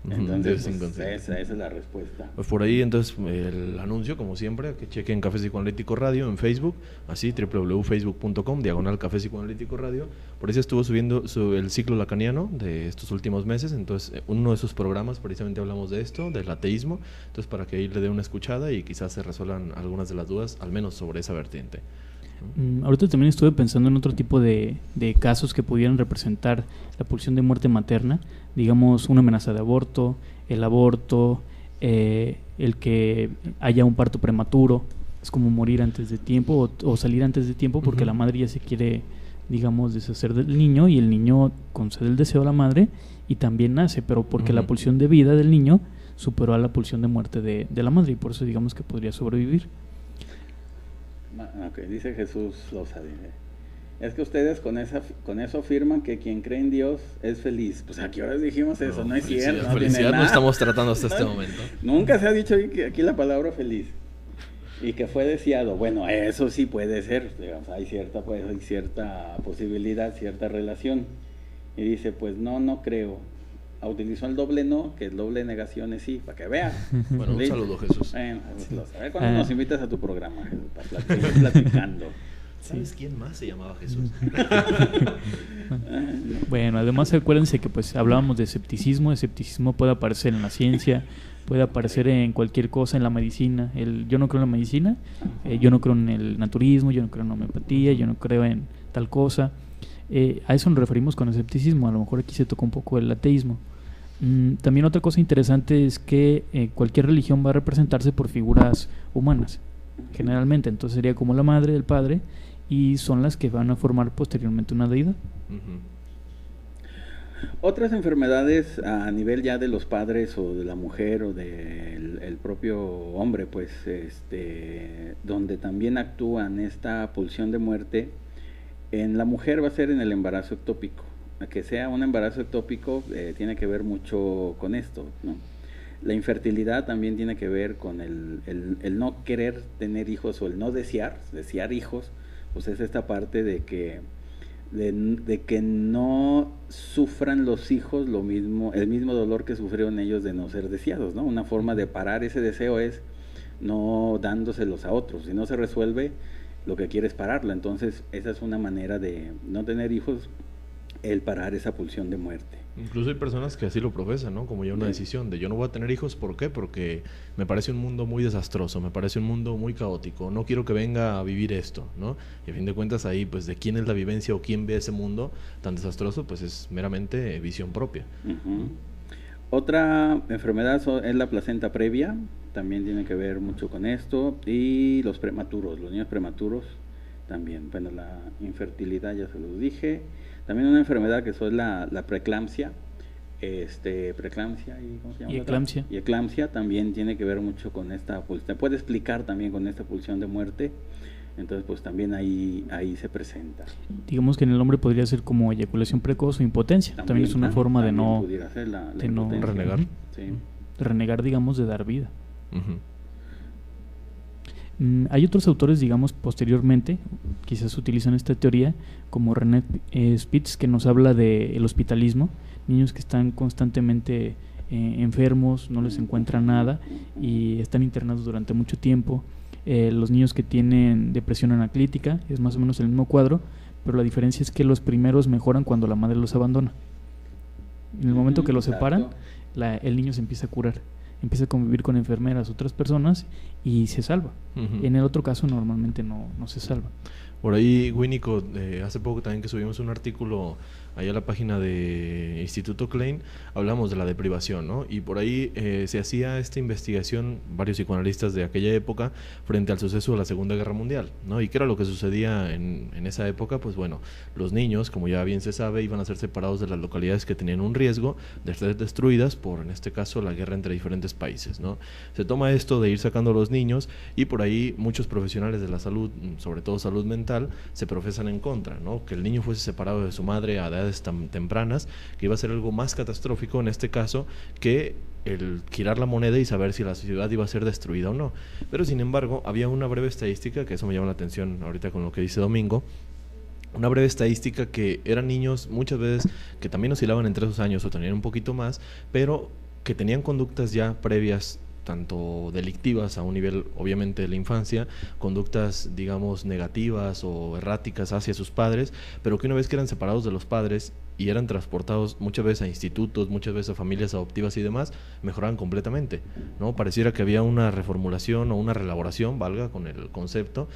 Entonces, es inconsciente. Esa es la respuesta. Pues por ahí, entonces, el anuncio, como siempre, que chequen Café Psicoanalítico Radio en Facebook, así, www.facebook.com/Café Psicoanalítico Radio. Por ahí se estuvo subiendo el ciclo lacaniano de estos últimos meses, entonces, uno de esos programas, precisamente hablamos de esto, del ateísmo, entonces, para que ahí le dé una escuchada y quizás se resuelvan algunas de las dudas, al menos sobre esa vertiente. Ahorita también estuve pensando en otro tipo de casos que pudieran representar la pulsión de muerte materna, digamos una amenaza de aborto, el aborto, el que haya un parto prematuro, es como morir antes de tiempo o salir antes de tiempo porque la madre ya se quiere, digamos, deshacer del niño y el niño concede el deseo a la madre y también nace, pero porque la pulsión de vida del niño superó a la pulsión de muerte de la madre y por eso digamos que podría sobrevivir. Ok, dice Jesús Loza, es que ustedes con eso afirman que quien cree en Dios es feliz. Pues aquí ahora dijimos eso, no es cierto. Felicidad no estamos tratando hasta este momento. Nunca se ha dicho aquí la palabra feliz. Y que fue deseado. Bueno, eso sí puede ser, digamos, hay cierta posibilidad, cierta relación. Y dice, pues no creo. Utilizó el doble no, que el doble negación es sí, para que vean. Bueno, un saludo, Jesús. Bueno, a ver cuando nos invitas a tu programa, Jesús, para seguir platicando. ¿Sabes quién más se llamaba Jesús? Bueno, además acuérdense que pues hablábamos de escepticismo. El escepticismo puede aparecer en la ciencia, puede aparecer en cualquier cosa, en la medicina. Yo no creo en la medicina, yo no creo en el naturismo, yo no creo en la homeopatía, yo no creo en tal cosa. A eso nos referimos con escepticismo. A lo mejor aquí se toca un poco el ateísmo. También otra cosa interesante es que cualquier religión va a representarse por figuras humanas, generalmente. Entonces sería como la madre, el padre, y son las que van a formar posteriormente una deidad. Otras enfermedades a nivel ya de los padres o de la mujer o del propio hombre, pues, donde también actúan esta pulsión de muerte, en la mujer va a ser en el embarazo ectópico. Que sea un embarazo ectópico tiene que ver mucho con esto, ¿no? La infertilidad también tiene que ver con el no querer tener hijos o el no desear hijos, pues es esta parte de que no sufran los hijos el mismo dolor que sufrieron ellos de no ser deseados, ¿no? Una forma de parar ese deseo es no dándoselos a otros. Si no se resuelve, lo que quiere es pararlo. Entonces esa es una manera de no tener hijos, el parar esa pulsión de muerte. Incluso hay personas que así lo profesan, ¿no? Como ya una decisión de yo no voy a tener hijos. ¿Por qué? Porque me parece un mundo muy desastroso, me parece un mundo muy caótico, no quiero que venga a vivir esto, ¿no? Y a fin de cuentas ahí, pues de quién es la vivencia o quién ve ese mundo tan desastroso, pues es meramente visión propia. Otra enfermedad es la placenta previa, también tiene que ver mucho con esto, y los niños prematuros también. Bueno, la infertilidad ya se los dije. También una enfermedad que es la preeclampsia, preeclampsia y ¿cómo se llama? Eclampsia. Y eclampsia también tiene que ver mucho con esta pulsión, puede explicar también con esta pulsión de muerte. Entonces pues también ahí se presenta. Digamos que en el hombre podría ser como eyaculación precoz o impotencia. También es una forma de no renegar. Sí. De renegar, digamos, de dar vida. Hay otros autores, digamos, posteriormente, quizás utilizan esta teoría, como René Spitz, que nos habla del hospitalismo, niños que están constantemente enfermos, no les encuentra nada y están internados durante mucho tiempo. Los niños que tienen depresión anaclítica, es más o menos el mismo cuadro, pero la diferencia es que los primeros mejoran cuando la madre los abandona. En el momento que los separan, el niño se empieza a curar, empieza a convivir con enfermeras, otras personas y se salva. En el otro caso normalmente no se salva. Por ahí, Winnicott, hace poco también que subimos un artículo allá a la página de Instituto Klein, hablamos de la deprivación, ¿no? Y por ahí se hacía esta investigación, varios psicoanalistas de aquella época, frente al suceso de la Segunda Guerra Mundial, ¿no? ¿Y qué era lo que sucedía en esa época? Pues bueno, los niños, como ya bien se sabe, iban a ser separados de las localidades que tenían un riesgo de ser destruidas por, en este caso, la guerra entre diferentes países, ¿no? Se toma esto de ir sacando a los niños y por ahí muchos profesionales de la salud, sobre todo salud mental, se profesan en contra, ¿no? Que el niño fuese separado de su madre a edades tan tempranas, que iba a ser algo más catastrófico en este caso que el girar la moneda y saber si la ciudad iba a ser destruida o no. Pero sin embargo, había una breve estadística, que eso me llama la atención ahorita con lo que dice Domingo, una breve estadística que eran niños muchas veces que también oscilaban entre esos años o tenían un poquito más, pero que tenían conductas ya previas tanto delictivas a un nivel obviamente de la infancia, conductas digamos negativas o erráticas hacia sus padres, pero que una vez que eran separados de los padres y eran transportados muchas veces a institutos, muchas veces a familias adoptivas y demás, mejoraban completamente, ¿no? Pareciera que había una reformulación o una reelaboración, valga con el concepto,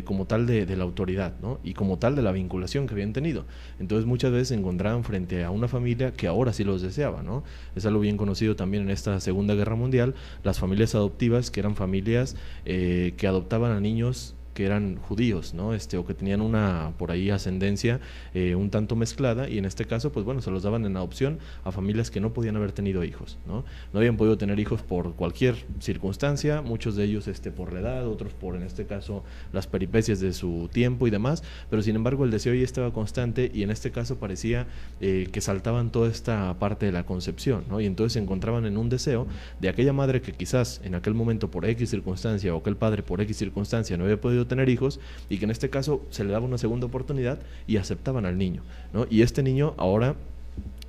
como tal de la autoridad, ¿no? Y como tal de la vinculación que habían tenido. Entonces muchas veces se encontraban frente a una familia que ahora sí los deseaba, ¿no? Es algo bien conocido también en esta Segunda Guerra Mundial, las familias adoptivas, que eran familias que adoptaban a niños que eran judíos, ¿no? O que tenían una, por ahí, ascendencia un tanto mezclada, y en este caso, pues bueno, se los daban en adopción a familias que no podían haber tenido hijos, ¿no? No habían podido tener hijos por cualquier circunstancia, muchos de ellos por la edad, otros por, en este caso, las peripecias de su tiempo y demás, pero sin embargo el deseo ya estaba constante, y en este caso parecía que saltaban toda esta parte de la concepción, ¿no? Y entonces se encontraban en un deseo de aquella madre que quizás en aquel momento por X circunstancia, o aquel padre por X circunstancia no había podido tener hijos, y que en este caso se le daba una segunda oportunidad y aceptaban al niño, ¿no? Y este niño ahora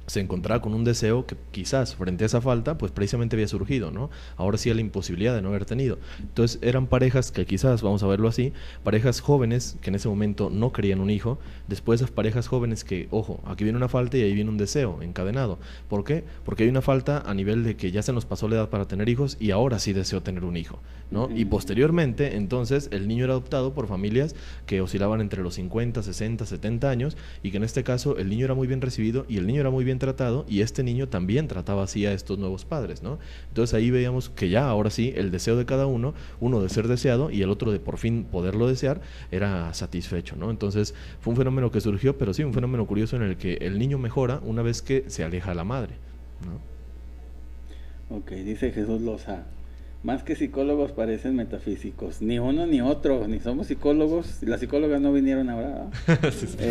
se encontraba con un deseo que quizás frente a esa falta pues precisamente había surgido, ¿no? Ahora sí a la imposibilidad de no haber tenido. Entonces eran parejas que quizás, vamos a verlo así, parejas jóvenes que en ese momento no querían un hijo, después esas parejas jóvenes que, ojo, aquí viene una falta y ahí viene un deseo encadenado. ¿Por qué? Porque hay una falta a nivel de que ya se nos pasó la edad para tener hijos y ahora sí deseo tener un hijo, ¿no? Y posteriormente, entonces, el niño era adoptado por familias que oscilaban entre los 50, 60, 70 años, y que en este caso el niño era muy bien recibido y el niño era muy bien tratado, y este niño también trataba así a estos nuevos padres, ¿no? Entonces ahí veíamos que ya ahora sí el deseo de cada uno de ser deseado y el otro de por fin poderlo desear, era satisfecho, ¿no? Entonces fue un fenómeno que surgió, pero sí un fenómeno curioso en el que el niño mejora una vez que se aleja a la madre, ¿no? Ok, dice Jesús Loza: más que psicólogos parecen metafísicos. Ni uno ni otro, ni somos psicólogos. Las psicólogas no vinieron ahora.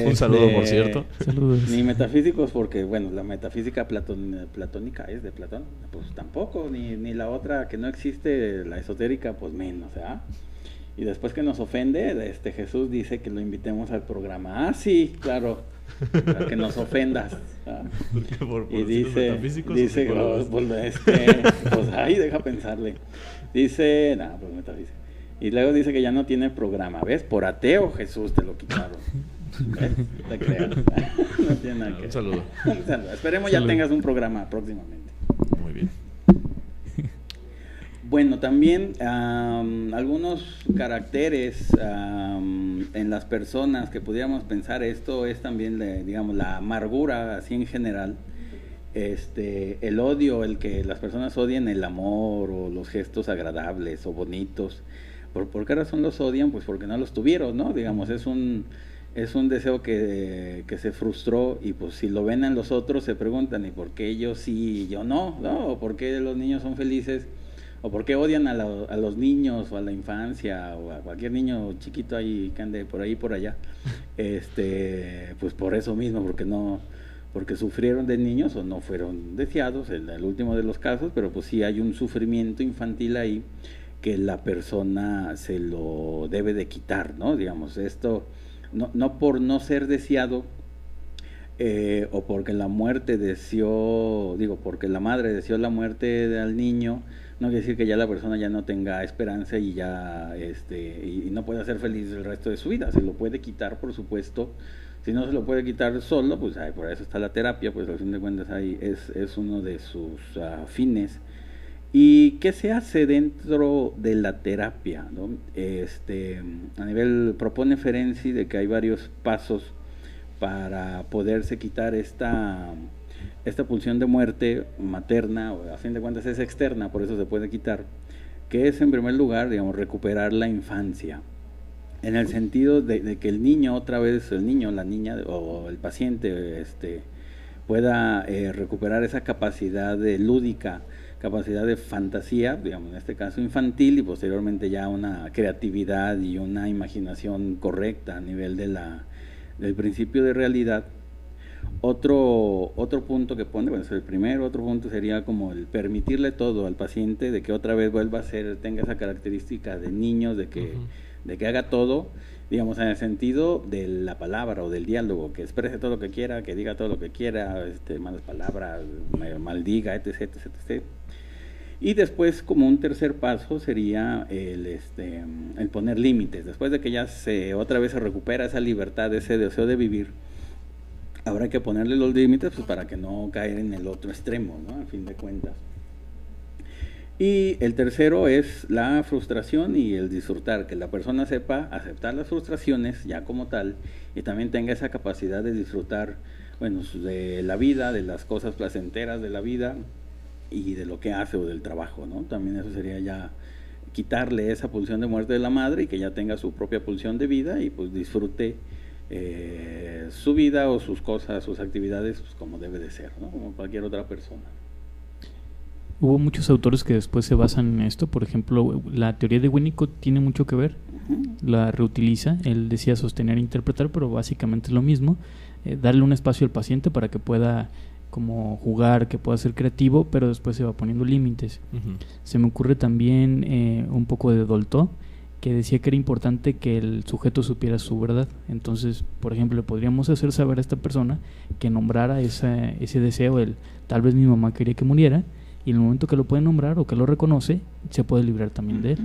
Un saludo, por cierto. Saludos. Ni metafísicos, porque bueno, la metafísica platónica es de Platón, pues tampoco, ni la otra que no existe, la esotérica, pues menos, ¿ah? Y después que nos ofende, Jesús dice que lo invitemos al programa. Ah, sí, claro, para que nos ofendas, ¿ah? Y dice, pues ahí deja pensarle. Dice, nada, pues metafísica. Y luego dice que ya no tiene programa, ¿ves? Por ateo, Jesús, te lo quitaron. ¿Ves? Te creas. No tiene nada que ver. Un saludo. Un saludo. Esperemos ya tengas un programa próximamente. Muy bien. Bueno, también algunos caracteres en las personas que pudiéramos pensar, esto es también, digamos, la amargura, así en general, el odio, el que las personas odien el amor o los gestos agradables o bonitos. ¿Por qué razón los odian? Pues porque no los tuvieron, ¿no? Digamos, es un deseo que se frustró, y pues si lo ven en los otros se preguntan, ¿y por qué ellos sí y yo no? ¿No? ¿O por qué los niños son felices? ¿O por qué odian a los niños o a la infancia o a cualquier niño chiquito ahí que ande por ahí por allá? Pues por eso mismo, porque sufrieron de niños o no fueron deseados, en el último de los casos, pero pues sí hay un sufrimiento infantil ahí que la persona se lo debe de quitar, ¿no? Digamos, esto no por no ser deseado, o porque la muerte porque la madre deseó la muerte del niño, no quiere decir que ya la persona ya no tenga esperanza y ya y no pueda ser feliz el resto de su vida. Se lo puede quitar, por supuesto. Si no se lo puede quitar solo, pues por eso está la terapia, pues al fin de cuentas ahí es uno de sus fines. ¿Y qué se hace dentro de la terapia, ¿no? A nivel, propone Ferenczi de que hay varios pasos para poderse quitar esta pulsión de muerte materna, o a fin de cuentas es externa, por eso se puede quitar, que es en primer lugar, digamos, recuperar la infancia, en el sentido de que el niño otra vez, el niño, la niña o el paciente pueda recuperar esa capacidad lúdica, capacidad de fantasía, digamos, en este caso infantil, y posteriormente ya una creatividad y una imaginación correcta a nivel del principio de realidad. Otro punto que pone, bueno, es el primero. Otro punto sería como el permitirle todo al paciente, de que otra vez vuelva a ser, tenga esa característica de niños, de que haga todo, digamos, en el sentido de la palabra o del diálogo, que exprese todo lo que quiera, que diga todo lo que quiera, malas palabras, maldiga, etc, etc, etc. Y después, como un tercer paso, sería el poner límites. Después de que ya otra vez se recupera esa libertad, ese deseo de vivir, habrá que ponerle los límites pues, para que no caer en el otro extremo, ¿no? A fin de cuentas. Y el tercero es la frustración y el disfrutar, que la persona sepa aceptar las frustraciones ya como tal y también tenga esa capacidad de disfrutar, bueno, de la vida, de las cosas placenteras de la vida y de lo que hace o del trabajo, ¿no? También eso sería ya quitarle esa pulsión de muerte de la madre y que ya tenga su propia pulsión de vida y pues disfrute su vida o sus cosas, sus actividades pues, como debe de ser, ¿no? Como cualquier otra persona. Hubo muchos autores que después se basan en esto. Por ejemplo, la teoría de Winnicott tiene mucho que ver. La reutiliza. Él decía sostener e interpretar, pero básicamente es lo mismo. Darle un espacio al paciente para que pueda como jugar, que pueda ser creativo, pero después se va poniendo límites. Se me ocurre también un poco de Dolto, que decía que era importante que el sujeto supiera su verdad. Entonces, por ejemplo, le podríamos hacer saber a esta persona que nombrara ese deseo, tal vez mi mamá quería que muriera, y en el momento que lo puede nombrar o que lo reconoce, se puede librar también de él.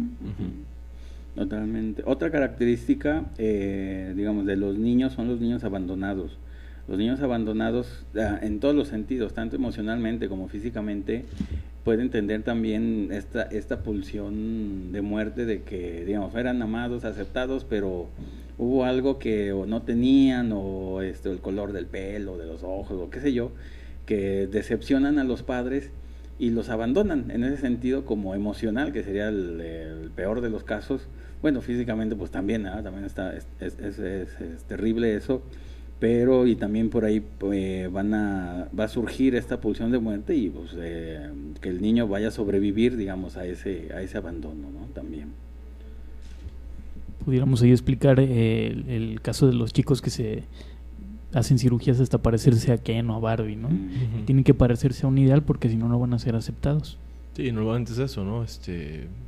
Totalmente. Otra característica, digamos, de los niños son los niños abandonados. Los niños abandonados, en todos los sentidos, tanto emocionalmente como físicamente, pueden tener también esta pulsión de muerte de que, digamos, eran amados, aceptados, pero hubo algo que o no tenían, o el color del pelo, de los ojos, o qué sé yo, que decepcionan a los padres y los abandonan en ese sentido como emocional, que sería el peor de los casos. Bueno, físicamente pues también, también es terrible eso, pero y también por ahí va a surgir esta pulsión de muerte y pues que el niño vaya a sobrevivir, digamos, a ese abandono, ¿no? También. Pudiéramos ahí explicar el caso de los chicos que se hacen cirugías hasta parecerse a Ken o a Barbie, ¿no? Tienen que parecerse a un ideal porque si no, no van a ser aceptados. Sí, normalmente es eso, ¿no?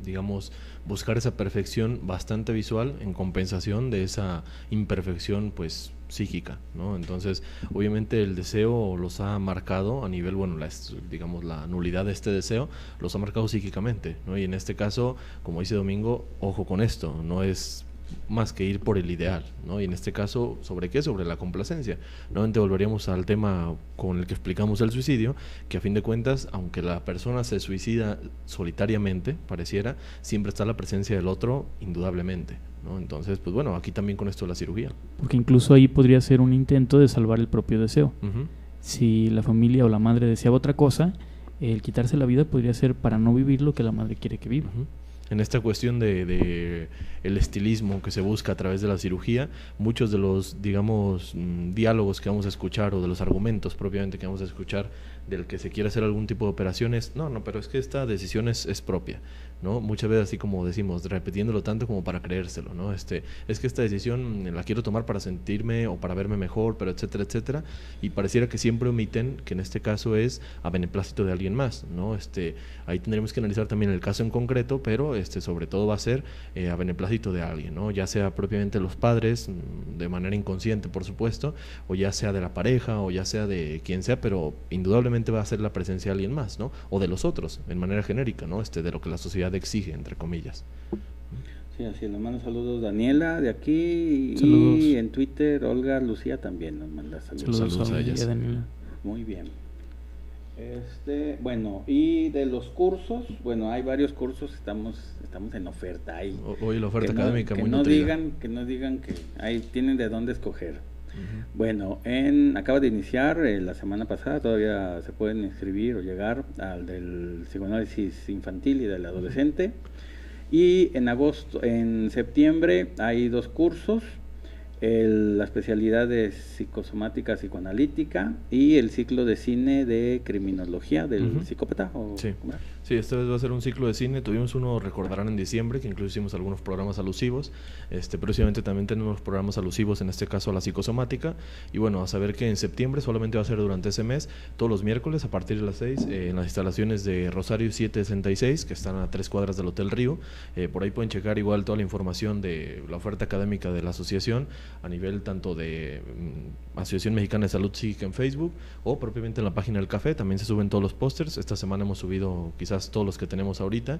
Digamos, buscar esa perfección bastante visual en compensación de esa imperfección, pues, psíquica, ¿no? Entonces, obviamente el deseo los ha marcado a nivel, bueno, digamos, la nulidad de este deseo los ha marcado psíquicamente, ¿no? Y en este caso, como dice Domingo, ojo con esto, no es más que ir por el ideal, ¿no? Y en este caso, ¿sobre qué? Sobre la complacencia. Nuevamente volveríamos al tema con el que explicamos el suicidio, que a fin de cuentas, aunque la persona se suicida solitariamente, pareciera, siempre está la presencia del otro, indudablemente, ¿no? Entonces, pues bueno, aquí también con esto de la cirugía. Porque incluso ahí podría ser un intento de salvar el propio deseo. Si la familia o la madre deseaba otra cosa, el quitarse la vida podría ser para no vivir lo que la madre quiere que viva. En esta cuestión de el estilismo que se busca a través de la cirugía, muchos de los, digamos, diálogos que vamos a escuchar o de los argumentos propiamente que vamos a escuchar del que se quiere hacer algún tipo de operaciones, no, pero es que esta decisión es propia, ¿no? Muchas veces así como decimos, repitiéndolo tanto como para creérselo, ¿no? Es que esta decisión la quiero tomar para sentirme o para verme mejor, pero etcétera, etcétera, y pareciera que siempre omiten que en este caso es a beneplácito de alguien más, ¿no? Ahí tendremos que analizar también el caso en concreto, pero sobre todo va a ser a beneplácito de alguien, ¿no? Ya sea propiamente los padres, de manera inconsciente, por supuesto, o ya sea de la pareja, o ya sea de quien sea, pero indudablemente va a ser la presencia de alguien más, ¿no? O de los otros, en manera genérica, ¿no? De lo que la sociedad exige, entre comillas. Sí, así es. Nos manda saludos Daniela de aquí. Saludos. Y en Twitter Olga Lucía también nos manda saludos. Saludos a ellas. Daniela. Muy bien. Bueno, y de los cursos, bueno, hay varios cursos, estamos en oferta ahí. Hoy la oferta académica que muy no nutrida. que no digan que ahí tienen de dónde escoger. Bueno, acaba de iniciar la semana pasada, todavía se pueden inscribir o llegar al del psicoanálisis infantil y del adolescente. Y en septiembre hay 2 cursos, la especialidad de psicosomática psicoanalítica y el ciclo de cine de criminología del psicópata. Sí, esta vez va a ser un ciclo de cine. Tuvimos uno, recordarán, en diciembre, que incluso hicimos algunos programas alusivos. Próximamente también tenemos programas alusivos, en este caso a la psicosomática. Y bueno, a saber que en septiembre solamente va a ser durante ese mes, todos los miércoles a partir de las 6, en las instalaciones de Rosario 766, que están a 3 cuadras del Hotel Río. Por ahí pueden checar igual toda la información de la oferta académica de la asociación, a nivel tanto de Asociación Mexicana de Salud Psíquica en Facebook, o propiamente en la página del café. También se suben todos los pósters. Esta semana hemos subido quizás quizás todos los que tenemos ahorita.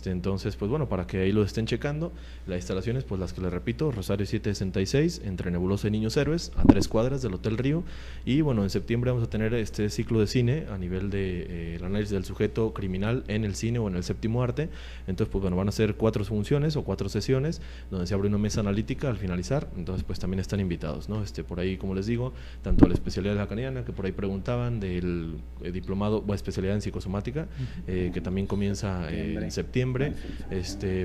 Entonces, pues bueno, para que ahí lo estén checando. Las instalaciones, pues las que les repito, Rosario 766, entre Nebulosa y Niños Héroes, a 3 cuadras del Hotel Río. Y bueno, en septiembre vamos a tener este ciclo de cine a nivel de el análisis del sujeto criminal en el cine o en el séptimo arte. Entonces, pues bueno, van a ser 4 funciones o 4 sesiones donde se abre una mesa analítica al finalizar. Entonces, pues también están invitados, ¿no? Por ahí, como les digo, tanto la especialidad lacaniana, que por ahí preguntaban, del diplomado o especialidad en psicosomática, que también comienza en septiembre.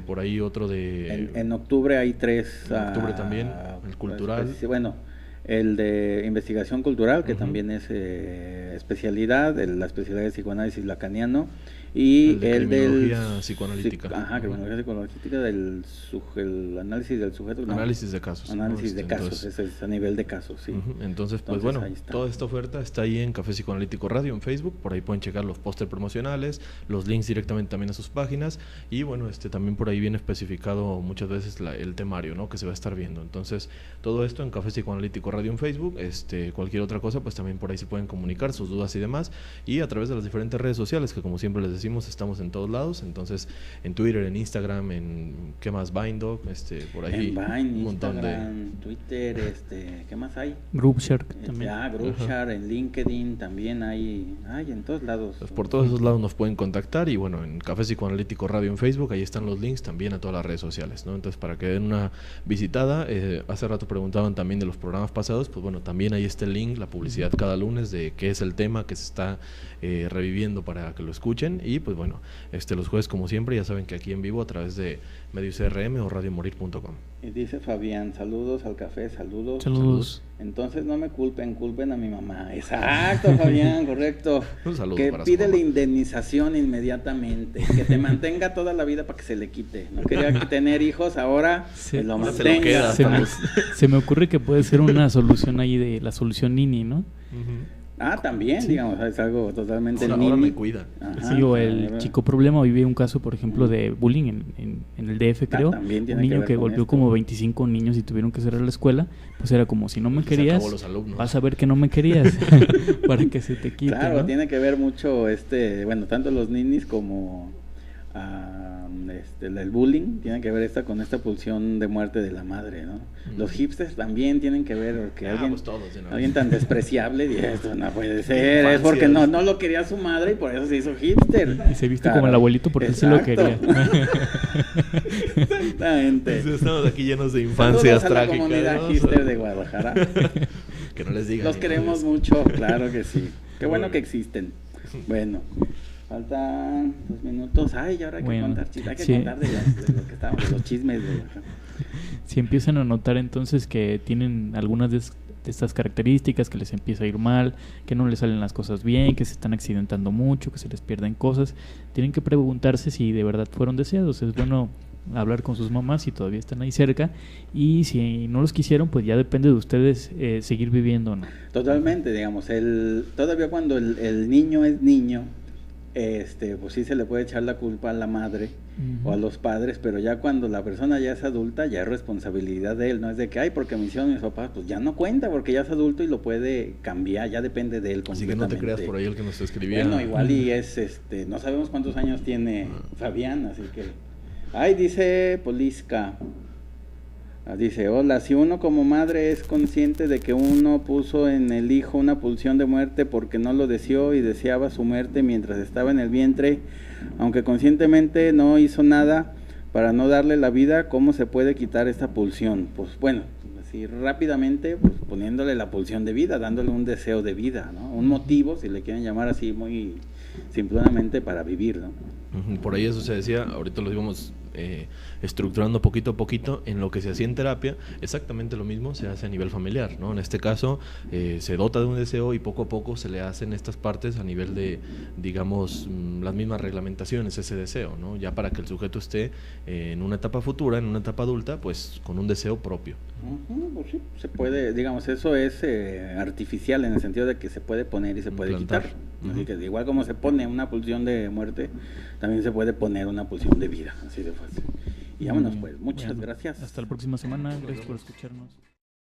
Por ahí otro de... En octubre hay 3. En octubre también, el cultural. Bueno, el de investigación cultural, que también es especialidad, la especialidad de psicoanálisis lacaniano, y el del psicoanalítica. Criminología psicoanalítica, el análisis del sujeto. Análisis de casos. Análisis de casos, entonces, ese es a nivel de casos, sí. Entonces, pues bueno, toda esta oferta está ahí en Café Psicoanalítico Radio en Facebook, por ahí pueden checar los póster promocionales, los links directamente también a sus páginas, y bueno, también por ahí viene especificado muchas veces el temario, ¿no?, que se va a estar viendo. Entonces, todo esto en Café Psicoanalítico Radio en Facebook. Cualquier otra cosa, pues también por ahí se pueden comunicar sus dudas y demás, y a través de las diferentes redes sociales, que como siempre les decimos, estamos en todos lados. Entonces, en Twitter, en Instagram, en ¿qué más? Vine, por ahí en Vine, un montón Instagram, Twitter, ¿qué más hay? Groupshare también. Groupshare, en LinkedIn también hay en todos lados. Pues por todos esos lados nos pueden contactar, y bueno, en Café Psicoanalítico Radio en Facebook, ahí están los links también a todas las redes sociales, ¿no? Entonces, para que den una visitada. Hace rato preguntaban también de los programas pasados, pues bueno, también ahí está el link, la publicidad cada lunes de qué es el tema que se está reviviendo para que lo escuchen. Y pues bueno, los jueves, como siempre, ya saben que aquí en vivo a través de Medios CRM o radiomorir.com. Y dice Fabián, saludos al café, saludos. Entonces no me culpen a mi mamá. Exacto, Fabián, correcto. Un saludo que para pide la indemnización inmediatamente, que te mantenga toda la vida para que se le quite. No quería tener hijos, ahora se lo mantenga. Se me ocurre que puede ser una solución ahí de la solución Nini, ¿no? También, digamos, es algo totalmente ahora me cuidan. Sí, o el chico problema. Hoy vi un caso, por ejemplo, de bullying en el DF, creo. Un niño que golpeó como 25 niños y tuvieron que cerrar la escuela. Pues era como, si no me querías, vas a ver que no me querías para que se te quite. Claro, ¿no? tiene que ver mucho, bueno, tanto los ninis como el bullying, tiene que ver con esta pulsión de muerte de la madre, ¿no? Los hipsters también tienen que ver, porque alguien tan despreciable, y esto no puede ser, es porque no lo quería su madre y por eso se hizo hipster. Y se viste como el abuelito porque él sí lo quería. Exactamente. Estamos aquí llenos de infancias trágicas. La comunidad hipster de Guadalajara. Que no les digan. Los queremos mucho, claro que sí. Qué bueno que existen. Bueno. Faltan 2 minutos. Y ahora hay que contar chismes. Hay que contar de lo que estábamos, de los chismes. Si empiezan a notar entonces que tienen algunas de estas características, que les empieza a ir mal, que no les salen las cosas bien, que se están accidentando mucho, que se les pierden cosas, tienen que preguntarse si de verdad fueron deseados. Es bueno hablar con sus mamás si todavía están ahí cerca, y si no los quisieron, pues ya depende de ustedes seguir viviendo o no. Totalmente, digamos, todavía cuando el niño es niño, pues sí se le puede echar la culpa a la madre o a los padres, pero ya cuando la persona ya es adulta, ya es responsabilidad de él, no es de que, porque me hicieron mis papás, pues ya no cuenta, porque ya es adulto y lo puede cambiar, ya depende de él completamente. Así que no te creas por ahí el que nos escribía. Bueno, igual y no sabemos cuántos años tiene Fabián, así que... dice Polisca, dice, hola, si uno como madre es consciente de que uno puso en el hijo una pulsión de muerte porque no lo deseó y deseaba su muerte mientras estaba en el vientre, aunque conscientemente no hizo nada para no darle la vida, ¿cómo se puede quitar esta pulsión? Pues bueno, así rápidamente, pues poniéndole la pulsión de vida, dándole un deseo de vida, ¿no? Un motivo, si le quieren llamar así muy simplemente, para vivir, ¿no? Por ahí eso se decía, ahorita lo íbamos estructurando poquito a poquito en lo que se hacía en terapia. Exactamente lo mismo se hace a nivel familiar, ¿no? En este caso se dota de un deseo y poco a poco se le hacen estas partes a nivel de, digamos, las mismas reglamentaciones, ese deseo, ¿no? Ya para que el sujeto esté en una etapa futura, en una etapa adulta, pues con un deseo propio. Pues sí, se puede, digamos, eso es artificial en el sentido de que se puede poner y se puede quitar. Así que igual como se pone una pulsión de muerte, también se puede poner una pulsión de vida, así de fácil. Y vámonos pues, muchas gracias. Hasta la próxima semana, gracias por escucharnos.